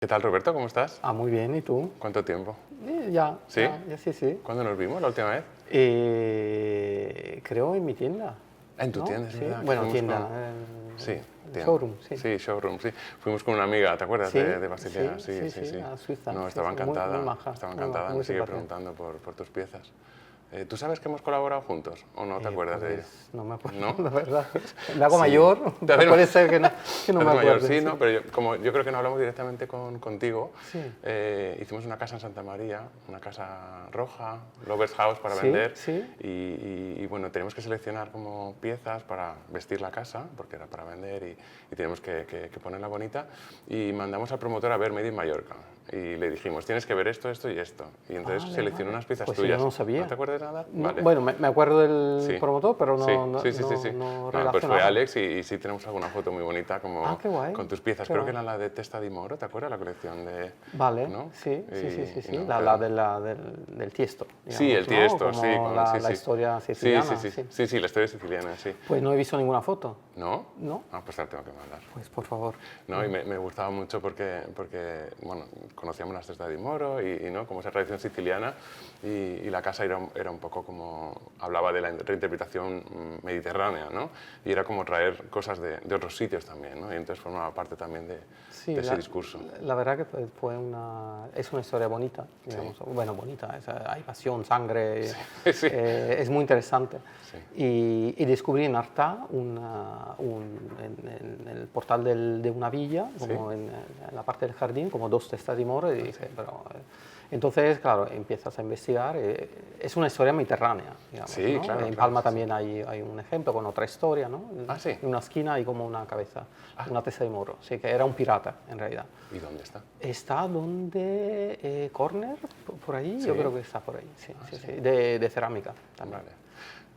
¿Qué tal, Roberto? ¿Cómo estás? Muy bien, ¿y tú? ¿Cuánto tiempo? Ya, ¿Sí? sí, sí. ¿Cuándo nos vimos la última vez? Creo en mi tienda, En tu ¿no? tienda, es Sí, verdad. Que bueno, fuimos tienda, Sí, el tienda. showroom, sí. Sí, showroom, sí. Fuimos con una amiga, ¿te acuerdas? Sí, De Basilea. sí, sí, a Suiza. No, sí, estaba sí, muy encantada. maja, Estaba muy maja, encantada, me muy sigue simpática. preguntando por tus piezas. ¿Tú sabes que hemos colaborado juntos o no te acuerdas de ello? Pues no me acuerdo, ¿No? la verdad. Me hago Sí. mayor, Te haces- puede ser que no te me haces mayor, acuerde. sí, Sí, ¿no? Pero como yo creo que no hablamos directamente contigo, sí, hicimos una casa en Santa María, una casa roja, Lovers House para sí, vender. sí. Y bueno, teníamos que seleccionar como piezas para vestir la casa, porque era para vender y teníamos que ponerla bonita. Y mandamos al promotor a ver Made in Mallorca. Y le dijimos, tienes que ver esto, esto y esto. Y entonces Vale, seleccionó vale. unas piezas Pues tuyas. yo no sabía. ¿No te acuerdas de nada? No, Vale. bueno, me acuerdo del Sí, promotor, pero sí, no, no, sí, sí, sí, no, sí. no Nada, pues fue relacionaba. Alex y sí tenemos alguna foto muy bonita como Qué guay. con tus piezas. Qué Creo que guay. era la de Testa di Moro, ¿te acuerdas? La colección de... Vale, ¿no? sí, sí, sí, sí, Y sí. no, La quedaron- del Tiesto, Sí, el digamos, ¿no? Tiesto, Como sí, sí, la sí. historia Sí, sí, siciliana, sí, sí. sí, sí, la historia siciliana, sí. Pues no he visto ninguna foto, ¿No? ¿no? Pues te la tengo que mandar. Pues por favor. ¿No? Y me gustaba mucho porque bueno, conocíamos las Testa di Moro y ¿no? Como esa tradición siciliana y la casa era un poco como, hablaba de la reinterpretación mediterránea, ¿no? Y era como traer cosas de otros sitios también, ¿no? Y entonces formaba parte también de Sí, ese discurso. la verdad que es una historia bonita, digamos. Bueno, bonita, hay pasión, sangre, Sí. es muy interesante. Sí. Y descubrí en Artà, en el portal de una villa, como en la parte del jardín, como dos testas de moro, y dije, pero... entonces, claro, empiezas a investigar, es una historia mediterránea, digamos, Sí, ¿no? claro, En claro, Palma sí. también hay un ejemplo con otra historia, ¿no? Sí. En una esquina hay como una cabeza, una testa de moro, sí, que era un pirata, en realidad. ¿Y dónde está? Está donde Corner, por ahí, Sí. yo creo que está por ahí, sí, sí. De cerámica también. Vale.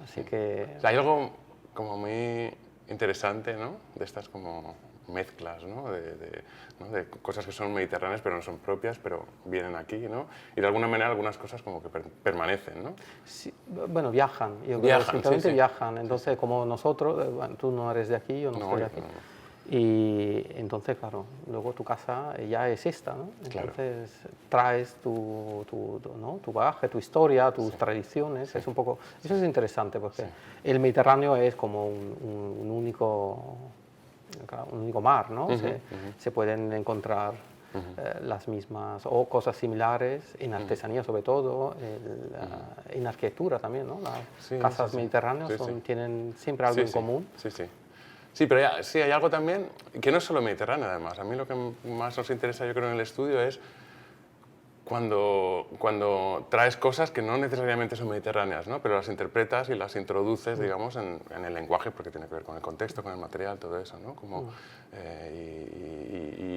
Así que... O sea, hay algo como muy interesante, ¿no? De estas como mezclas, ¿no? ¿no? De cosas que son mediterráneas pero no son propias, pero vienen aquí, ¿no? Y de alguna manera algunas cosas como que permanecen, ¿no? Sí, bueno, viajan, yo creo que Viajan, simplemente sí, sí. viajan. Entonces, como nosotros, bueno, tú no eres de aquí, yo no soy de aquí. No. Y entonces, claro, luego tu casa ya es esta, ¿no? Claro. Entonces traes ¿no? tu bagaje, tu historia, tus tradiciones, es un poco... Eso es interesante porque el Mediterráneo es como un único mar, ¿no? Se pueden encontrar las mismas o cosas similares en artesanía sobre todo, en arquitectura también, ¿no? Las casas mediterráneas tienen siempre algo en común. Sí, sí. Sí, pero sí hay algo también que no es solo mediterráneo, además. A mí lo que más nos interesa, yo creo, en el estudio es cuando traes cosas que no necesariamente son mediterráneas, ¿no? Pero las interpretas y las introduces, digamos, en el lenguaje, porque tiene que ver con el contexto, con el material, todo eso, ¿no? Como,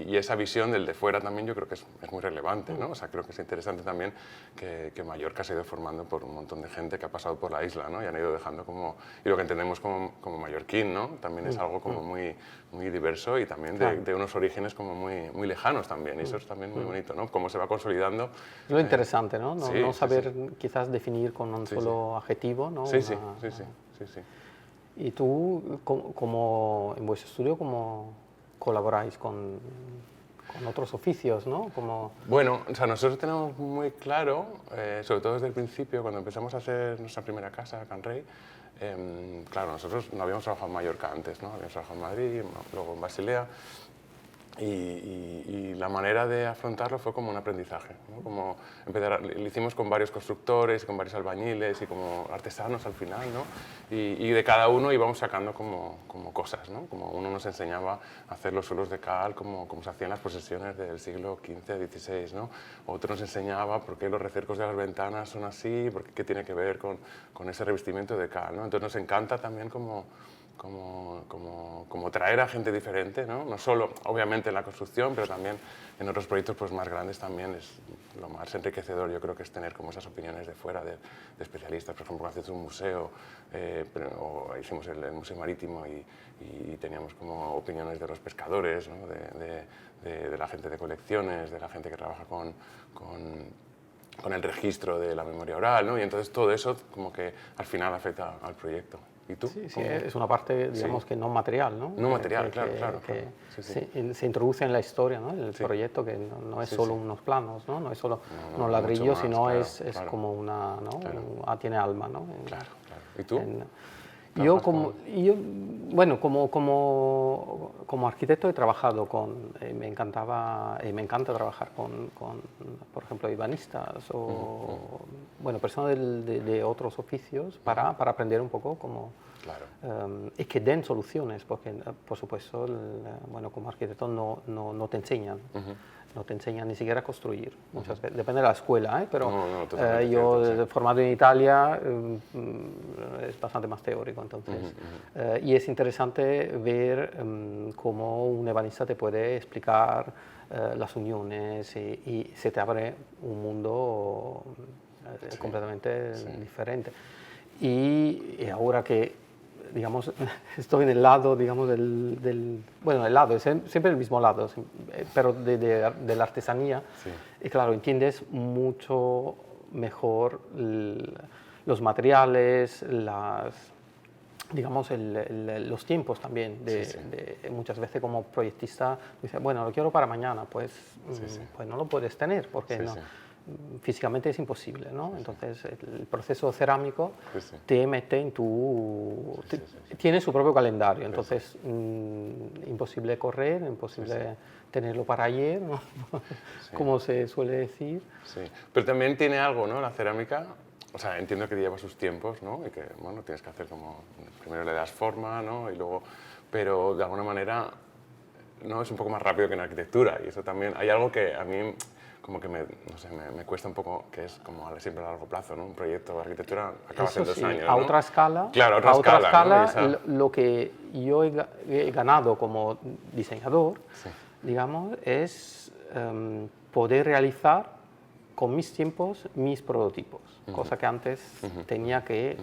y esa visión del de fuera también yo creo que es muy relevante, ¿no? O sea, creo que es interesante también que Mallorca se ha ido formando por un montón de gente que ha pasado por la isla, ¿no? Y han ido dejando como... Y lo que entendemos como mallorquín, ¿no? También es algo como muy diverso y también de unos orígenes como muy lejanos también, y eso es también muy bonito, ¿no? Cómo se va consolidando. Es lo interesante, ¿no? No saber quizás definir con un solo adjetivo, ¿no? Sí. ¿Y tú, como en vuestro estudio, cómo colaboráis con otros oficios, ¿no? Bueno, o sea, nosotros tenemos muy claro, sobre todo desde el principio, cuando empezamos a hacer nuestra primera casa, Can Rey, claro, nosotros no habíamos trabajado en Mallorca antes, ¿no? Habíamos trabajado en Madrid, luego en Basilea, y la manera de afrontarlo fue como un aprendizaje, ¿no? Como lo hicimos con varios constructores, con varios albañiles y como artesanos al final, ¿no? Y de cada uno íbamos sacando como cosas, ¿no? Como uno nos enseñaba a hacer los suelos de cal, como se hacían las posesiones del siglo XV, XVI, ¿no? Otro nos enseñaba por qué los recercos de las ventanas son así, qué tiene que ver con ese revestimiento de cal, ¿no? Entonces nos encanta también como traer a gente diferente, ¿no? No solo, obviamente, en la construcción, pero también en otros proyectos pues, más grandes también es lo más enriquecedor, yo creo que es tener como esas opiniones de fuera, de especialistas. Por ejemplo, cuando haces un museo, o hicimos el Museo Marítimo y teníamos como opiniones de los pescadores, ¿no? de la gente de colecciones, de la gente que trabaja con el registro de la memoria oral, ¿no? Y entonces todo eso como que al final afecta al proyecto. ¿Y tú? Sí, sí, es una parte, digamos, que no material, ¿no? No material, claro. Que Sí, sí. se introduce en la historia, ¿no? El proyecto, que no es solo unos planos, ¿no? No es solo unos ladrillos, más, sino claro, es como una, ¿no? Tiene alma, ¿no? Claro. ¿Y tú? Bueno, como arquitecto he trabajado me me encanta trabajar con, por ejemplo, ebanistas o, bueno, personas de otros oficios para aprender un poco cómo, y que den soluciones, porque, por supuesto, bueno, como arquitecto no te enseñan. No te enseñan ni siquiera a construir, muchas veces. Depende de la escuela, pero yo, formado en Italia, es bastante más teórico, entonces. Y es interesante ver cómo un ebanista te puede explicar las uniones y se te abre un mundo completamente diferente. Y ahora que digamos, estoy en el lado, digamos, bueno, el lado, es siempre el mismo lado, pero de la artesanía. Y claro, entiendes mucho mejor los materiales, digamos, los tiempos también. Muchas veces como proyectista, dice, bueno, lo quiero para mañana, pues no lo puedes tener, porque físicamente es imposible, ¿no? Entonces, el proceso cerámico te mete en tiene su propio calendario, entonces, imposible correr, imposible tenerlo para ayer, ¿no? Como se suele decir. Sí, pero también tiene algo, ¿no? La cerámica, o sea, entiendo que lleva sus tiempos, ¿no? Y que, bueno, tienes que hacer como, primero le das forma, ¿no? Y luego, pero de alguna manera, ¿no? Es un poco más rápido que en arquitectura, y eso también, hay algo que a mí como que no sé, me cuesta un poco, que es como siempre a largo plazo, ¿no? Un proyecto de arquitectura acaba en 2 años, ¿no? A otra escala. Claro, a otra escala, ¿no? Lo que yo he ganado como diseñador, digamos, es poder realizar con mis tiempos mis prototipos, cosa que antes tenía que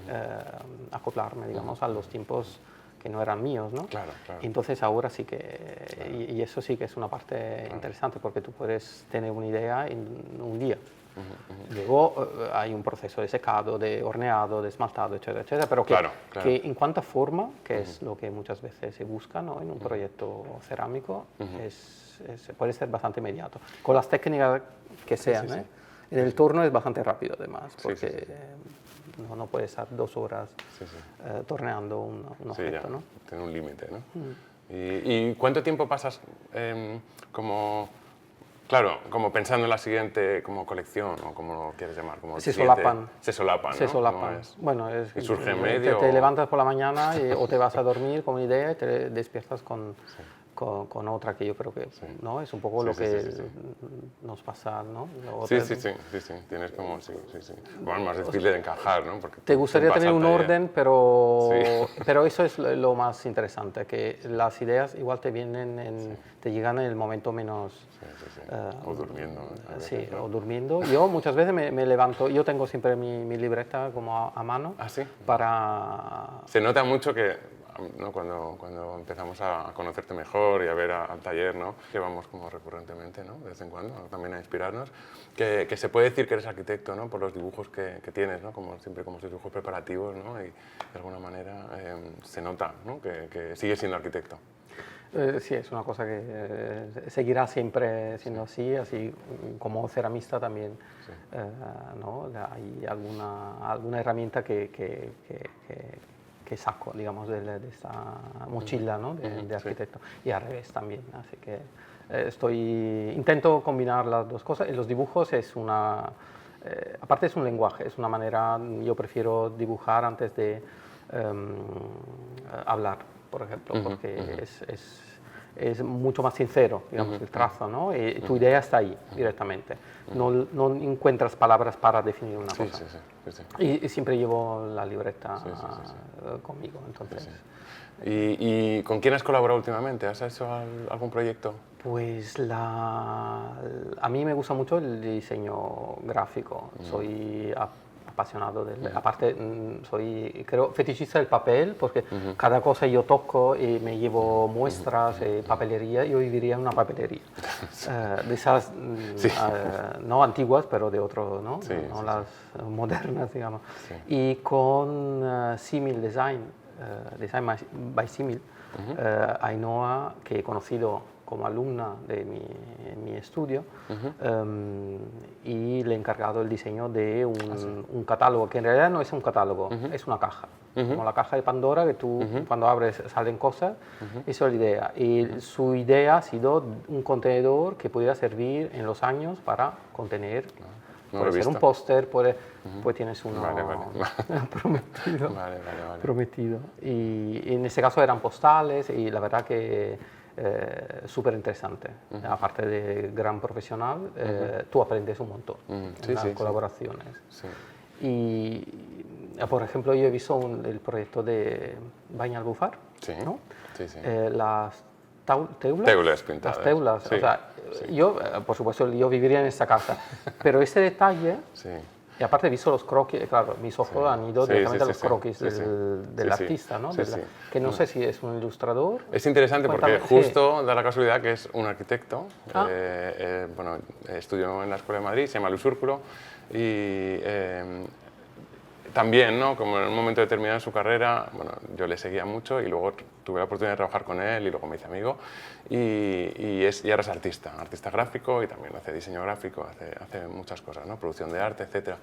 acoplarme, digamos, a los tiempos que no eran míos, ¿no? Claro. Entonces ahora sí que, y eso sí que es una parte interesante, porque tú puedes tener una idea en un día. Luego hay un proceso de secado, de horneado, de esmaltado, etcétera, pero que en cuanto a forma, que es lo que muchas veces se busca, ¿no? En un proyecto cerámico, puede ser bastante inmediato. Con las técnicas que sean, En el torno es bastante rápido, además, porque no puedes estar 2 horas torneando un objeto, ¿no? Tiene un límite, ¿no? ¿Y cuánto tiempo pasas como pensando en la siguiente como colección, o como lo quieres llamar? Como se solapan. Se solapan, ¿no? Se solapan. Bueno, y surge en medio. Te levantas por la mañana o te vas a dormir con una idea y te despiertas con otra, que yo creo que ¿no? Es un poco lo que nos pasa, ¿no? Sí, tienes como, Bueno, más difícil de encajar, ¿no? Porque te gustaría tener un orden, pero eso es lo más interesante, que las ideas igual te vienen, te llegan en el momento menos... o durmiendo. Veces, ¿no? O durmiendo. Yo muchas veces me levanto, yo tengo siempre mi libreta como a mano. ¿Ah, sí? Para... Se nota mucho que... ¿no? Cuando empezamos a conocerte mejor y a ver al taller, ¿no? Que vamos como recurrentemente, ¿no? De vez en cuando, también a inspirarnos, que se puede decir que eres arquitecto, ¿no? Por los dibujos que tienes, ¿no? Como siempre, como esos dibujos preparativos, ¿no? Y de alguna manera se nota, ¿no? Que sigues siendo arquitecto. Sí, es una cosa que seguirá siempre siendo así como ceramista también, ¿no? Hay alguna herramienta que saco, digamos, de esta mochila, ¿no? de arquitecto, y al revés también, así que intento combinar las dos cosas. En los dibujos es aparte es un lenguaje, es una manera, yo prefiero dibujar antes de hablar, por ejemplo, porque es mucho más sincero, digamos, el trazo, ¿no? Tu idea está ahí directamente. No encuentras palabras para definir una cosa. Y siempre llevo la libreta conmigo, entonces. ¿Y con quién has colaborado últimamente? ¿Has hecho algún proyecto? Pues a mí me gusta mucho el diseño gráfico. Soy apasionado aparte creo fetichista del papel, porque cada cosa yo toco y me llevo muestras, papelería. Yo viviría en una papelería de esas no antiguas, pero de otro, no las modernas, digamos. Y con Simil Design Design by Simil, Ainhoa, que he conocido como alumna de mi estudio, y le he encargado el diseño de un catálogo, que en realidad no es un catálogo, es una caja. Como la caja de Pandora, que tú cuando abres salen cosas, eso es la idea. Y su idea ha sido un contenedor que pudiera servir en los años para contener, puede ser un póster, pues tienes uno prometido. Prometido. Y en este caso eran postales y la verdad que súper interesante. Aparte de gran profesional, tú aprendes un montón en las colaboraciones. Sí. Y, por ejemplo, yo he visto el proyecto de Baña al Bufar, ¿no? Las teulas pintadas. Las teulas. O sea, yo, por supuesto, yo viviría en esta casa, pero ese detalle... Y aparte he visto los croquis, claro, mis ojos han ido directamente a los croquis del artista, ¿no? Que no sé si es un ilustrador. Es interesante porque justo da la casualidad que es un arquitecto, bueno, estudió en la Escuela de Madrid, se llama Luis Úrculo, y también, ¿no? Como en un momento determinado en su carrera, bueno, yo le seguía mucho y luego tuve la oportunidad de trabajar con él y luego me hice amigo y ahora es artista gráfico y también hace diseño gráfico, hace muchas cosas, ¿no? Producción de arte, etc.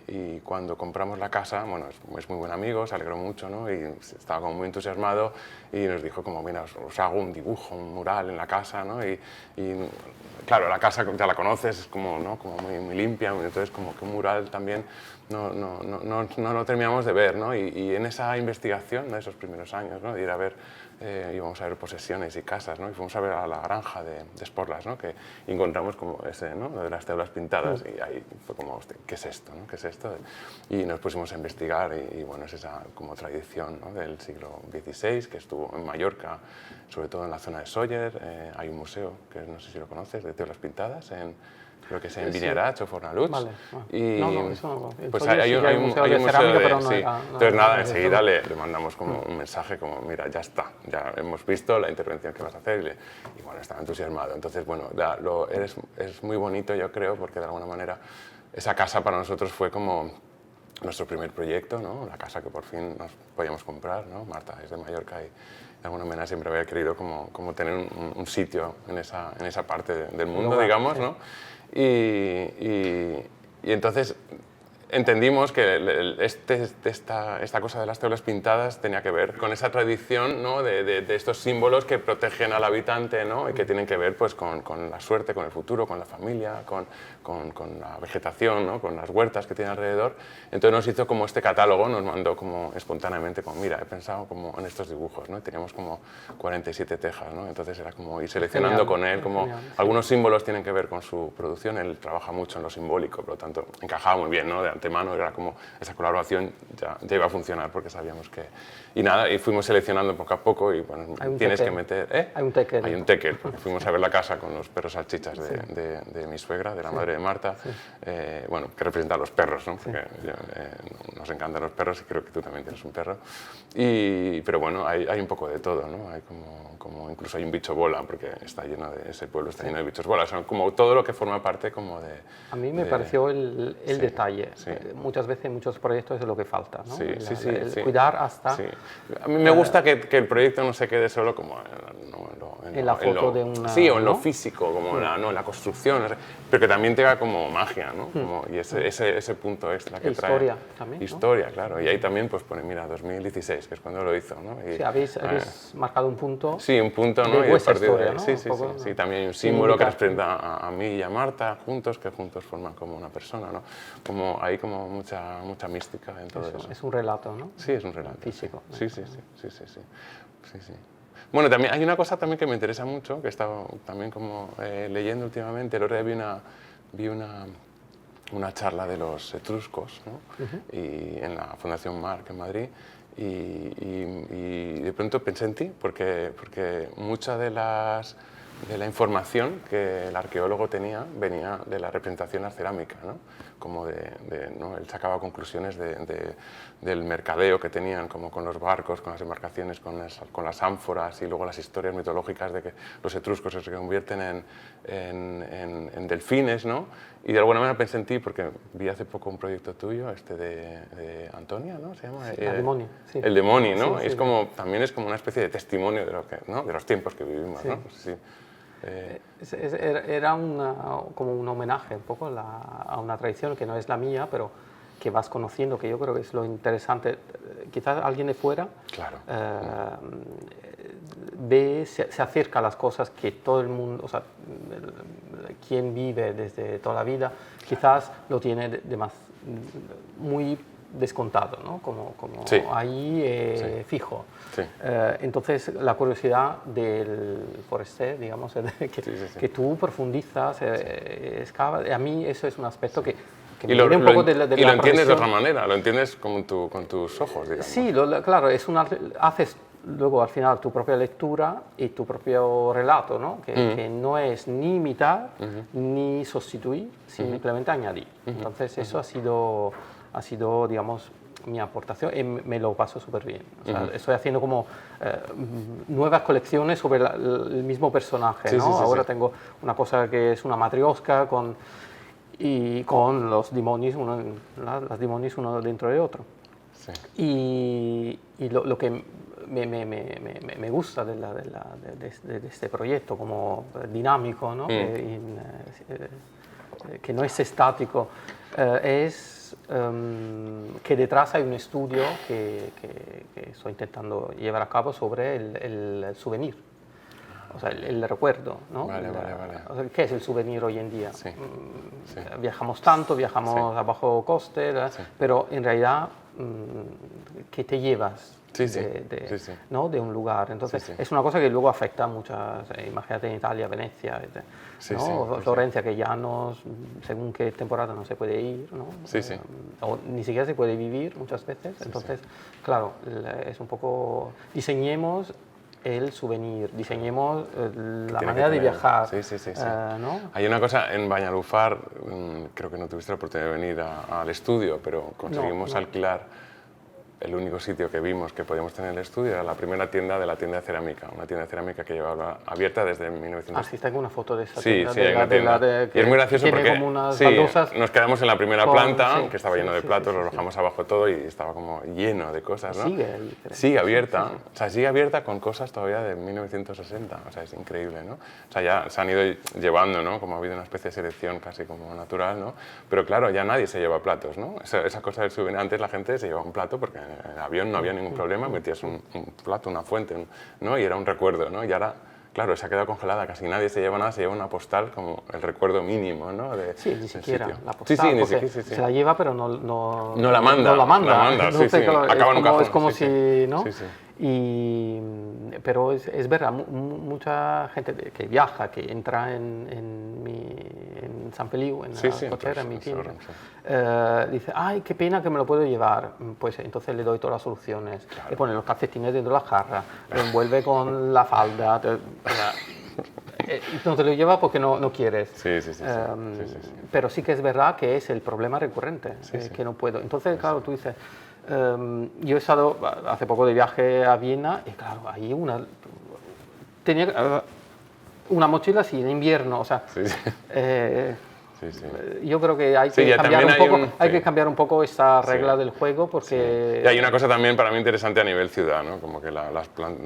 Y cuando compramos la casa, bueno, es muy buen amigo, se alegró mucho, ¿no? Y estaba como muy entusiasmado y nos dijo como, mira, os hago un dibujo, un mural en la casa, ¿no? Y claro, la casa ya la conoces, es como, ¿no? Como muy limpia, entonces como que un mural también no lo terminamos de ver, ¿no? Y en esa investigación de esos primeros años, ¿no? De ir a ver, íbamos a ver posesiones y casas, ¿no? Y fuimos a ver a la granja de Esporlas, ¿no? Que encontramos como ese, ¿no? De las teulas pintadas y ahí fue como, ¿qué es esto, ¿no? ¿Qué es esto? Y nos pusimos a investigar y bueno, es esa como tradición, ¿no? Del siglo XVI que estuvo en Mallorca, sobre todo en la zona de Sóller. Hay un museo, que no sé si lo conoces, de teulas pintadas, creo que es en Viñerach o Fornalutx. Vale. Y no, eso no. pues hay un museo de cerámica, pero no sí. era, Entonces nada, enseguida le mandamos como un mensaje como, mira, ya está, ya hemos visto la intervención que vas a hacer y bueno, estaba entusiasmado. Entonces, bueno, es muy bonito, yo creo, porque de alguna manera esa casa para nosotros fue como nuestro primer proyecto, ¿no? La casa que por fin nos podíamos comprar, ¿no? Marta es de Mallorca y de alguna manera siempre había querido como tener un sitio en esa parte del mundo, digamos, ¿no? Y entonces entendimos que esta cosa de las teulas pintadas tenía que ver con esa tradición, ¿no? de estos símbolos que protegen al habitante, ¿no? Y que tienen que ver pues, con la suerte, con el futuro, con la familia, con la vegetación, ¿no? Con las huertas que tiene alrededor. Entonces nos hizo como este catálogo, nos mandó como espontáneamente, como mira, he pensado como en estos dibujos, ¿no? Y teníamos como 47 tejas, ¿no? Entonces era como ir seleccionando con él, como algunos símbolos tienen que ver con su producción, él trabaja mucho en lo simbólico, por lo tanto encajaba muy bien, ¿no? De antemano era como esa colaboración ya iba a funcionar porque sabíamos que... Y nada, y fuimos seleccionando poco a poco y bueno, tienes que meter... Hay un tekel. Hay un tekel, porque fuimos a ver la casa con los perros salchichas de mi suegra, de la madre de Marta, bueno, que representa a los perros, ¿no? Porque nos encantan los perros y creo que tú también tienes un perro. Pero bueno, hay un poco de todo, ¿no? Hay como incluso hay un bicho bola, porque está lleno ese pueblo está lleno de bichos bola, son como todo lo que forma parte como de... A mí me pareció el detalle. Muchas veces en muchos proyectos es lo que falta, ¿no? Cuidar hasta... Sí. A mí me gusta que el proyecto no se quede solo como en la foto de una... Sí, o en lo físico, como la construcción, pero que también tenga como magia, ¿no? Y ese punto extra que trae. Historia también, ¿no? Historia, claro. Y ahí también pues pone, mira, 2016, que es cuando lo hizo, ¿no? Y, sí, habéis marcado un punto. Sí, un punto, ¿no? De vuestra historia, ¿no? Sí, también hay un símbolo que representa a mí y a Marta juntos, que juntos forman como una persona, ¿no? Como hay como mucha mística en todo eso. Es un relato, ¿no? Sí, es un relato. Físico. Sí. Bueno, también hay una cosa también que me interesa mucho, que he estado también como leyendo últimamente. El otro día vi una charla de los etruscos, ¿no? Y en la Fundación Marc en Madrid. Y de pronto pensé en ti, porque muchas de de la información que el arqueólogo tenía venía de la representación en la cerámica, ¿no? Como ¿no? Él sacaba conclusiones del mercadeo que tenían, como con los barcos, con las embarcaciones, con las ánforas, y luego las historias mitológicas de que los etruscos se convierten en delfines, ¿no? Y de alguna manera pensé en ti porque vi hace poco un proyecto tuyo, de Antonia, ¿no? ¿Se llama? El demonio, sí. El demonio, ¿no? Sí, y también es como una especie de testimonio ¿no? de los tiempos que vivimos, sí. ¿no? Sí. Era como un homenaje un poco a una tradición que no es la mía, pero que vas conociendo, que yo creo que es lo interesante. Quizás alguien de fuera Claro. se acerca a las cosas que todo el mundo, o sea, quien vive desde toda la vida, quizás lo tiene muy descontado, ¿no? Como sí. ahí sí. fijo. Sí. Entonces, la curiosidad del forester, digamos, que tú profundizas, excavas, a mí eso es un aspecto que y lo entiendes de otra manera, lo entiendes con tus ojos, digamos. Sí, claro, haces luego al final tu propia lectura y tu propio relato, ¿no? Que no es ni imitar ni sustituir, simplemente añadir. Entonces, eso ha sido, digamos, mi aportación y me lo paso súper bien. O sea, estoy haciendo como nuevas colecciones sobre el mismo personaje, ¿no? Ahora tengo una cosa que es una matrioshka con los demonios, las demonios uno dentro de otro. Sí. Y lo que me gusta de este proyecto como dinámico, ¿no? Que no es estático, es que detrás hay un estudio que estoy intentando llevar a cabo sobre el souvenir, o sea, el recuerdo, ¿no? Vale. O sea, ¿qué es el souvenir hoy en día? Sí. Viajamos tanto, viajamos a bajo coste, pero en realidad, ¿qué te llevas? ¿No? De un lugar. Entonces, es una cosa que luego afecta a muchas. Imagínate en Italia, Venecia, ¿no? Florencia, que ya según qué temporada no se puede ir, ¿no? O ni siquiera se puede vivir muchas veces. Entonces, claro, es un poco. Diseñemos el souvenir, diseñemos la manera de viajar. ¿No? Hay una cosa en Banyalufar, creo que no tuviste la oportunidad de venir al estudio, pero conseguimos alquilar. El único sitio que vimos que podíamos tener el estudio era la primera tienda de la tienda de cerámica, una tienda de cerámica que llevaba abierta desde 1900. Sí, tengo una foto de esa tienda. Sí, hay una tienda. Y es muy gracioso porque como unas baldosas nos quedamos en la primera planta, que estaba lleno de platos, los bajamos abajo todo y estaba como lleno de cosas, ¿no? Sigue abierta, o sea, sigue abierta con cosas todavía de 1960, o sea, es increíble, ¿no? O sea, ya se han ido llevando, ¿no? Como ha habido una especie de selección casi como natural, ¿no? Pero claro, ya nadie se lleva platos, ¿no? Esa cosa del souvenir, antes la gente se llevaba un plato porque en el avión no había ningún problema, metías un plato, una fuente, ¿no? Y era un recuerdo, ¿no? Y ahora, claro, se ha quedado congelada, casi nadie se lleva nada, se lleva una postal como el recuerdo mínimo, ¿no? Ni siquiera la postal, ni siquiera, se la lleva pero no la manda. No la manda, acaba en un cajón. Es como si, ¿no? Pero es verdad, mucha gente que viaja, que entra en San Feliu, en la cochera, en mi tienda, dice, ay, qué pena que me lo puedo llevar. Pues entonces le doy todas las soluciones. Claro. Le pone los calcetines dentro de la jarra, lo envuelve con la falda. No te lo lleva porque no quieres. Pero sí que es verdad que es el problema recurrente, que no puedo. Entonces, claro, tú dices, yo he estado hace poco de viaje a Viena y claro, ahí tenía una mochila así en invierno, o sea, yo creo que hay que cambiar un poco esta regla del juego porque... Y hay una cosa también para mí interesante a nivel ciudad, ¿no? Como que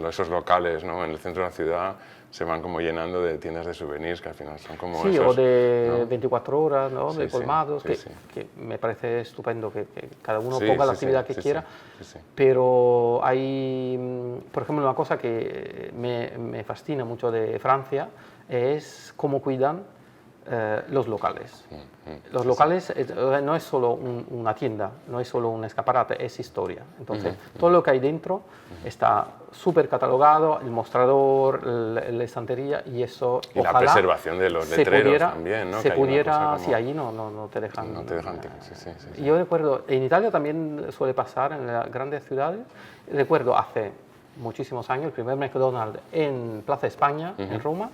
esos locales, ¿no? En el centro de la ciudad se van como llenando de tiendas de souvenirs que al final son como o de 24 horas, ¿no? De colmados, que me parece estupendo que cada uno ponga la actividad que quiera, pero hay, por ejemplo, una cosa que me fascina mucho de Francia es cómo cuidan los locales. Los locales no es solo una tienda, no es solo un escaparate, es historia. Entonces, todo lo que hay dentro está súper catalogado, el mostrador, la estantería, y eso... Y la preservación de los letreros también, ¿no? Se pudiera, si allí no te dejan... No te dejan, Yo recuerdo, en Italia también suele pasar, en las grandes ciudades, recuerdo hace muchísimos años, el primer McDonald's en Plaza España, en Roma,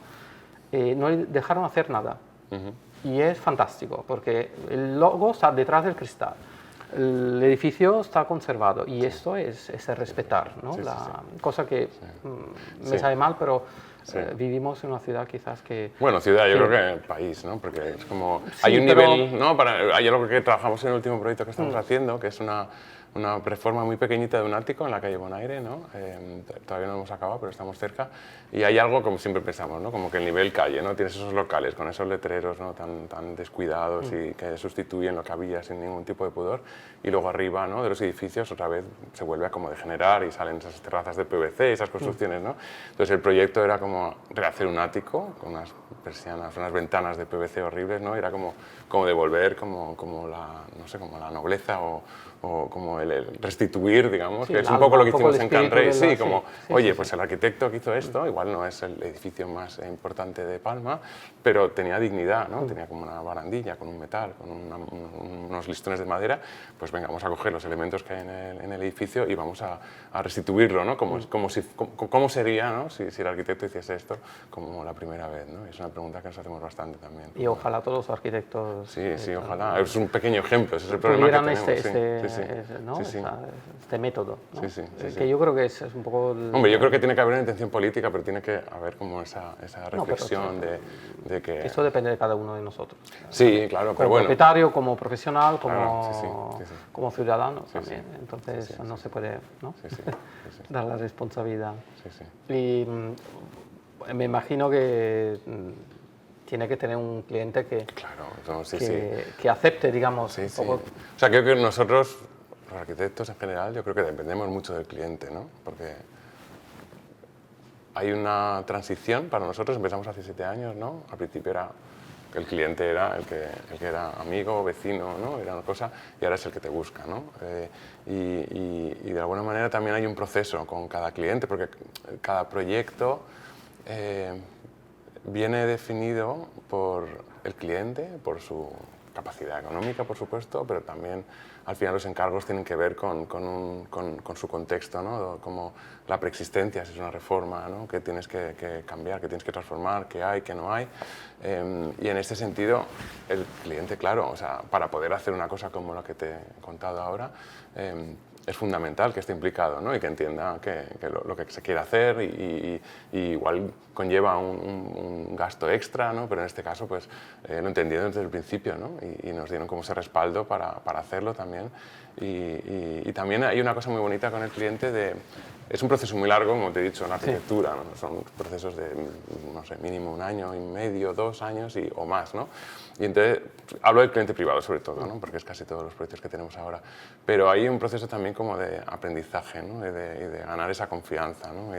no le dejaron hacer nada. Y es fantástico, porque el logo está detrás del cristal. El edificio está conservado y esto es el respetar, ¿no? Cosa que me sabe mal, pero vivimos en una ciudad quizás que... Bueno, ciudad, yo creo que país, ¿no? Porque es como... hay un nivel, ¿no? Hay algo que trabajamos en el último proyecto que estamos haciendo, que es una reforma muy pequeñita de un ático en la calle Bonaire, ¿no? Todavía no hemos acabado, pero estamos cerca. Y hay algo, como siempre pensamos, ¿no? Como que el nivel calle, ¿no? Tienes esos locales con esos letreros, ¿no? tan descuidados y que sustituyen lo que había sin ningún tipo de pudor. Y luego arriba, ¿no? De los edificios otra vez se vuelve a como degenerar y salen esas terrazas de PVC, esas construcciones, ¿no? Entonces el proyecto era como rehacer un ático con unas persianas, unas ventanas de PVC horribles, ¿no? Era como devolver como la, no sé, como la nobleza o como el restituir, digamos, que es un poco lo que hicimos en Can Rey. Sí, como, oye, pues el arquitecto que hizo esto, igual no es el edificio más importante de Palma, pero tenía dignidad, ¿no? Tenía como una barandilla con un metal, con unos listones de madera, pues venga, vamos a coger los elementos que hay en el edificio y vamos a restituirlo, ¿no? ¿Cómo sería, ¿no? si el arquitecto hiciese esto como la primera vez, ¿no? Y es una pregunta que nos hacemos bastante también. Y ojalá todos los arquitectos... Sí, ojalá. Es un pequeño ejemplo, ese es el problema que tenemos. ¿no? Este método, ¿no? Sí. Que yo creo que es un poco... Hombre, yo creo que tiene que haber una intención política, pero tiene que haber como esa reflexión de que... Esto depende de cada uno de nosotros. Sí, claro, pero como bueno. Como propietario, como profesional, claro, como ciudadano también. Entonces no se puede, ¿no? dar la responsabilidad. Y me imagino que tiene que tener un cliente que, que acepte, digamos, un poco... O sea, creo que nosotros, los arquitectos en general, yo creo que dependemos mucho del cliente, ¿no? Porque hay una transición para nosotros, empezamos hace 7 años, ¿no? Al principio era el cliente era el que era amigo, vecino, ¿no? Era una cosa, y ahora es el que te busca, ¿no? Y de alguna manera también hay un proceso con cada cliente, porque cada proyecto viene definido por el cliente, por su capacidad económica, por supuesto, pero también al final los encargos tienen que ver con su contexto, ¿no? Como la preexistencia, si es una reforma, ¿no? Que tienes que cambiar, que tienes que transformar, que hay, que no hay. Y en este sentido, el cliente, claro, o sea, para poder hacer una cosa como la que te he contado ahora, es fundamental que esté implicado, ¿no? Y que entienda lo que se quiere hacer y igual conlleva un gasto extra, ¿no? Pero en este caso pues, lo entendieron desde el principio, ¿no? Y nos dieron como ese respaldo para hacerlo también. Y también hay una cosa muy bonita con el cliente es un proceso muy largo, como te he dicho, en arquitectura, ¿no? Son procesos de, no sé, mínimo 1 año y medio, 2 años o más, ¿no? Y entonces, hablo del cliente privado sobre todo, ¿no? Porque es casi todos los proyectos que tenemos ahora. Pero hay un proceso también como de aprendizaje, ¿no? Y de ganar esa confianza, ¿no?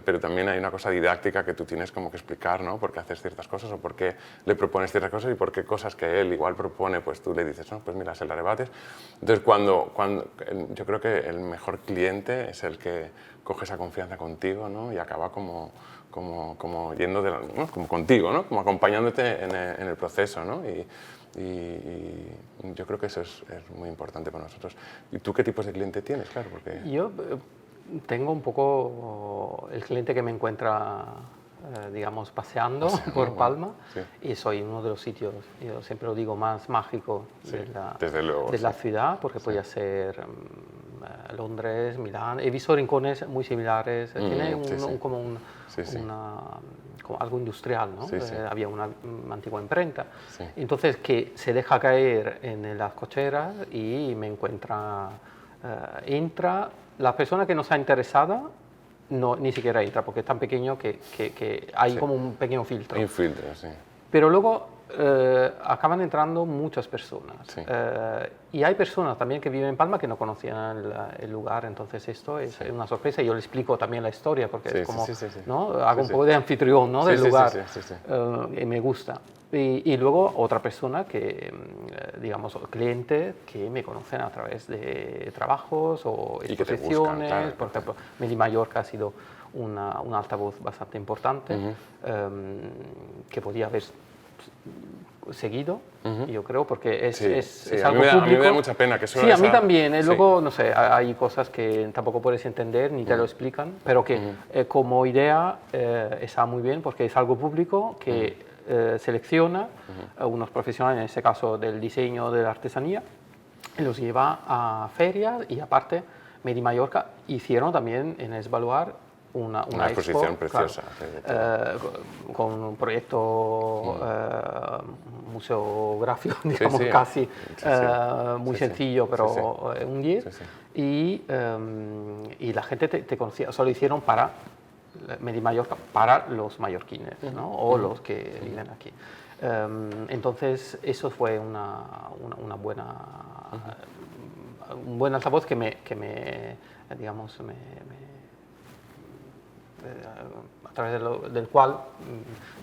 Pero también hay una cosa didáctica que tú tienes como que explicar, ¿no? Por qué haces ciertas cosas o por qué le propones ciertas cosas y por qué cosas que él igual propone, pues tú le dices, no, pues mira, se la rebates. Entonces, yo creo que el mejor cliente es el que coge esa confianza contigo, ¿no? Y acaba como yendo ¿no? como contigo, ¿no? Como acompañándote en el proceso, ¿no? Y yo creo que eso es muy importante para nosotros. ¿Y tú qué tipos de cliente tienes? Claro, porque... Yo tengo un poco el cliente que me encuentra, digamos, paseando por Palma, y soy uno de los sitios, yo siempre lo digo, más mágicos de la ciudad, porque podría ser Londres, Milán. He visto rincones muy similares, tiene como algo industrial, ¿no? Había una antigua imprenta. Entonces, que se deja caer en las cocheras y me encuentra, entra. La persona que no está interesada ni siquiera entra, porque es tan pequeño que hay como un pequeño filtro. Hay un filtro, sí. Pero luego acaban entrando muchas personas. Y hay personas también que viven en Palma que no conocían el lugar, entonces esto es una sorpresa. Y yo les explico también la historia, porque es como, ¿no? Hago un poco de anfitrión, ¿no? Del lugar. Y me gusta. Y luego otra persona que, digamos, cliente que me conocen a través de trabajos o exposiciones. Claro, por ejemplo, Meli Mallorca ha sido un altavoz bastante importante, que podía haber seguido, yo creo, porque es algo público. A mí me da mucha pena que eso... Sí, a mí también. Luego, no sé, hay cosas que tampoco puedes entender ni te lo explican, pero que como idea está muy bien porque es algo público que selecciona a unos profesionales, en este caso del diseño de la artesanía, y los lleva a ferias y aparte Medi-Mallorca hicieron también en Esbaluar una exposición expo, preciosa. claro, con un proyecto museográfico, digamos, casi muy sencillo, pero un 10. Y la gente te conocía, o sea, lo hicieron para Medi-Mallorca, para los mallorquines, ¿no? O los que viven aquí. Entonces, eso fue una buena... un buen altavoz que me digamos, a través del cual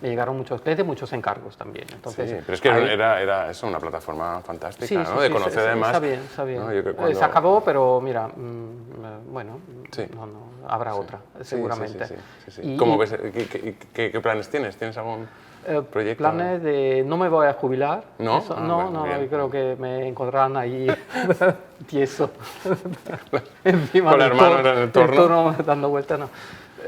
me llegaron muchos clientes, muchos encargos también. Entonces, sí, pero es que era eso, una plataforma fantástica, ¿no? De conocer además... Está bien. ¿no? Se acabó, pero mira, bueno, habrá otra, Sí, seguramente. Sí. ¿Cómo ves? ¿Qué planes tienes? ¿Tienes algún proyecto? Planes de... No me voy a jubilar. ¿No? Eso, no, yo creo que me encontrarán ahí tieso. Encima con la hermana en el torno. Dando vueltas, no.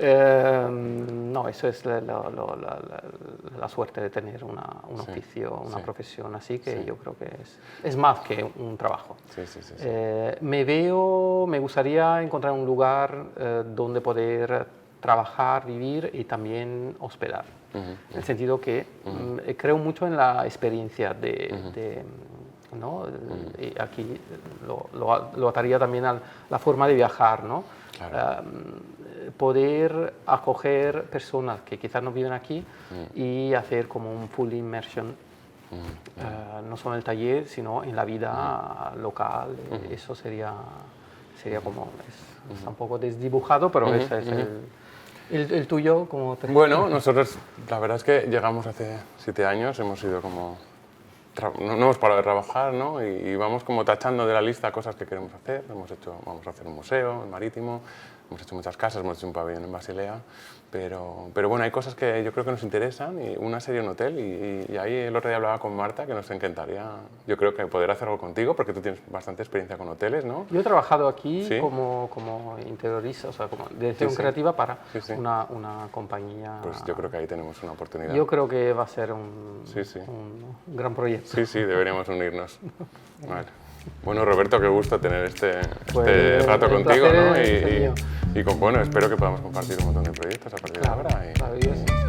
No, eso es la suerte de tener un oficio, una profesión así, que yo creo que es más que un trabajo. Me gustaría encontrar un lugar donde poder trabajar, vivir y también hospedar. En el sentido que creo mucho en la experiencia ¿no? Y aquí lo ataría también a la forma de viajar, ¿no? Claro. Poder acoger personas que quizás no viven aquí y hacer como un full immersion, no solo en el taller, sino en la vida local. Eso sería como, está un poco desdibujado, pero ese es el tuyo. Como Bueno, nosotros la verdad es que llegamos hace 7 años, hemos ido como... No hemos parado de trabajar, ¿no? Y vamos como tachando de la lista cosas que queremos hacer. Vamos a hacer un museo, el marítimo, hemos hecho muchas casas, hemos hecho un pabellón en Basilea, pero bueno, hay cosas que yo creo que nos interesan, y una sería un hotel, y ahí el otro día hablaba con Marta, que nos encantaría, yo creo que poder hacer algo contigo, porque tú tienes bastante experiencia con hoteles, ¿no? Yo he trabajado aquí como interiorista, o sea, como dirección creativa para una compañía. Pues yo creo que ahí tenemos una oportunidad. Yo creo que va a ser un gran proyecto. Sí, deberíamos unirnos. Vale. Bueno, Roberto, qué gusto tener este rato contigo, placer, ¿no? Y bueno, espero que podamos compartir un montón de proyectos a partir de ahora. Maravilloso.